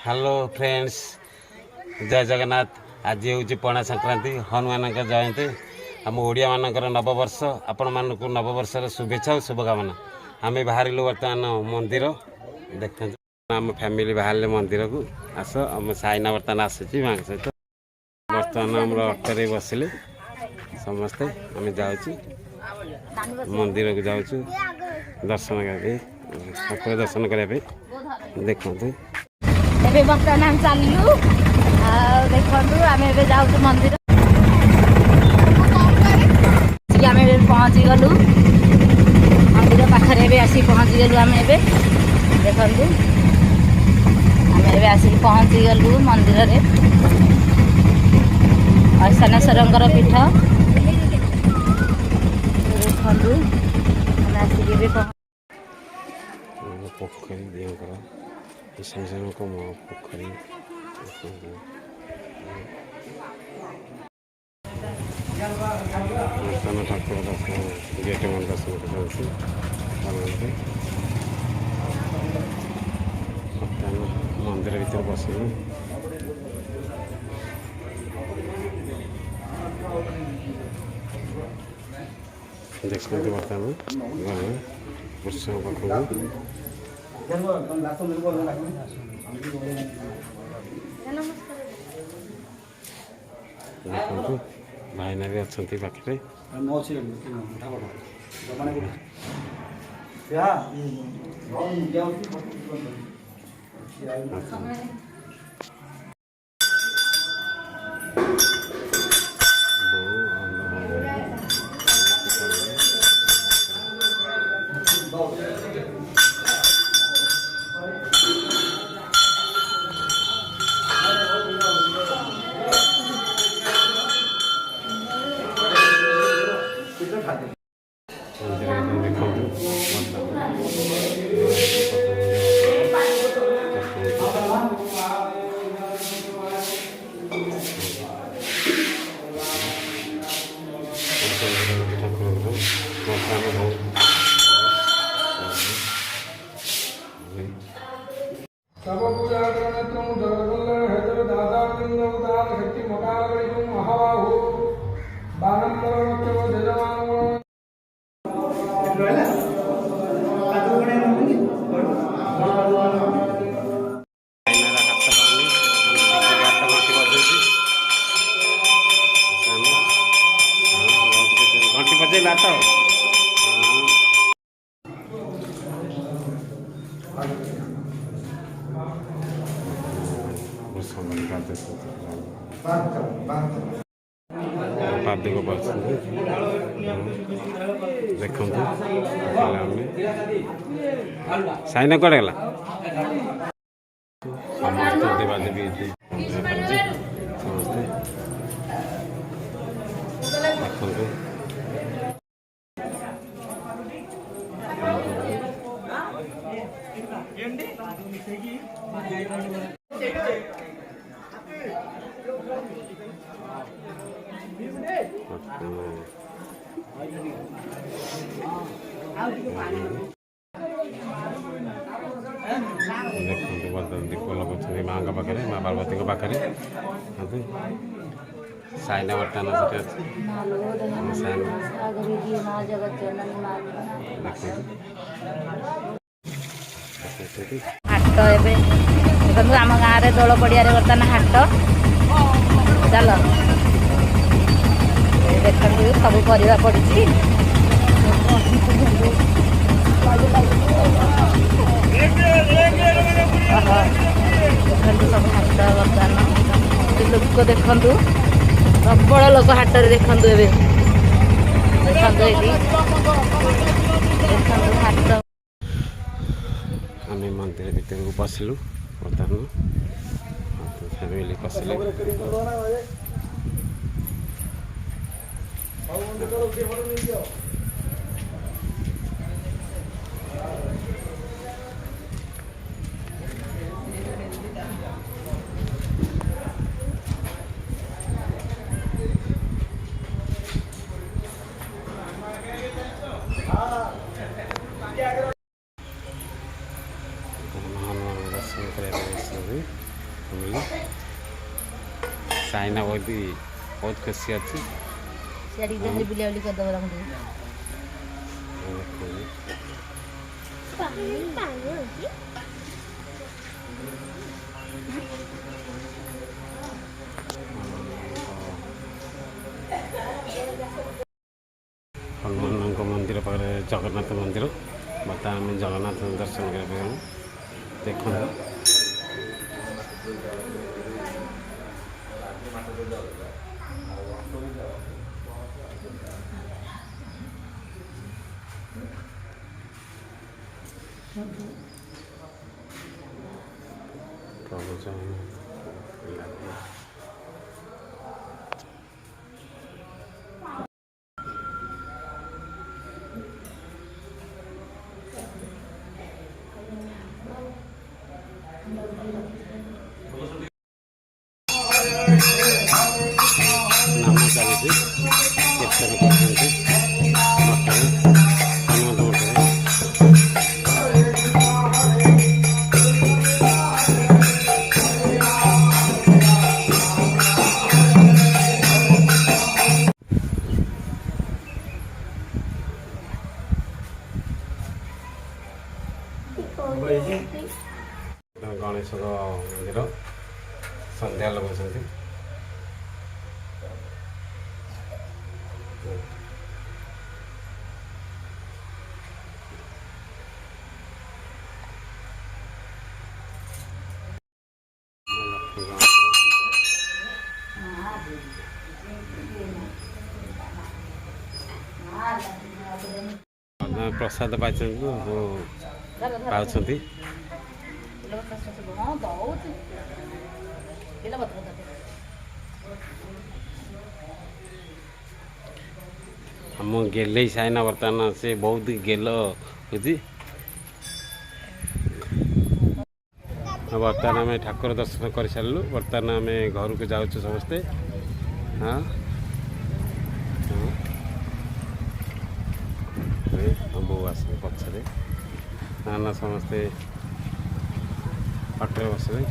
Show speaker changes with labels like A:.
A: Hello friends, जय जगन्नाथ। आज हूँ पणा संक्रांति, हनुमान जयंती। आम ओडिया मानकर नववर्ष। आपण मानक नववर्ष शुभेच्छा और शुभकामना। आम बाहर बर्तमान मंदिर देखते आम फैमिली बाहर मंदिर को आस। आम साइना बर्तमान आसी माँ सहित बर्तमान आम अटोरे बसिले समस्ते आम जाऊँ मंदिर को जाऊँ दर्शन करके ठाकुर दर्शन करने देखते।
B: बर्तमान आम चलू देखु आम जाऊँ मंदिर आम पहुँची गलु मंदिर पाखे आसी पहुँची गलु। आम देखु आम आसिक पहुँची गलु मंदिर में ऐशानेश्वर पीठ देखु आम आसिक
A: पोखरी दिकर ईशान पोखरी ठाकुर दर्शन गेट मन दर्शन कर मंदिर भर बसलु। देखते बर्तमान गले पुरुष पाखक देखो भाईना भी अच्छा पाखे घंटी बजेला तो पाद को देखते साइना कड़े गला समस्त देवादेवी समस्ते देखते दीप लगे माँ पाखे माँ पार्वती पाखे साइना बर्तमान
B: हाट देखो आम गाँव में दोल पड़िया बर्तमान हाट चल देखते सब परिवा पड़ी देखते सब हाट बर्तमान लोक देखु प्रबल लोक हाट देखु हाट
A: आम मंदिर भीतर को पशिलु बर्तमान फैमिली पशिले दर्शन कर ସାଇନା ବହୁତ ଖୁସି ଅଛି।
B: ସିଆଡ଼ିକି ଯାଇକି ବୁଲାବୁଲି କରିଦେବ ତାଙ୍କୁ ଟିକେ।
A: ହନୁମାନଙ୍କ ମନ୍ଦିର ପାଖରେ ଜଗନ୍ନାଥ ମନ୍ଦିର। ବର୍ତ୍ତମାନ ଆମେ ଜଗନ୍ନାଥ ଦର୍ଶନ କରିବାକୁ ଗଲୁ। ଦେଖନ୍ତୁ ପ୍ରଭୁ ନାମ ଚାଲିଛି, କୀର୍ତ୍ତନ କରୁଛନ୍ତି ମଠରେ, ହନୁମନ୍ତ ମଠରେ। ଗଣେଶଙ୍କ ମନ୍ଦିର ସନ୍ଧ୍ୟା ଲଗାଉଛନ୍ତି। ପ୍ରସାଦ ପାଉଛନ୍ତି। ଆମ ଗେଲେଇ ସାଇନା ବର୍ତ୍ତମାନ ସେ ବହୁତ ଗେଲ ହେଉଛି। ବର୍ତ୍ତମାନ ଆମେ ଠାକୁର ଦର୍ଶନ କରିସାରିଲୁ। ବର୍ତ୍ତମାନ ଆମେ ଘରକୁ ଯାଉଛୁ ସମସ୍ତେ। ହଁ ବୋଉ ଆସିବେ ପଛରେ। ନା ସମସ୍ତେ ପାଖରେ ବସିବେ।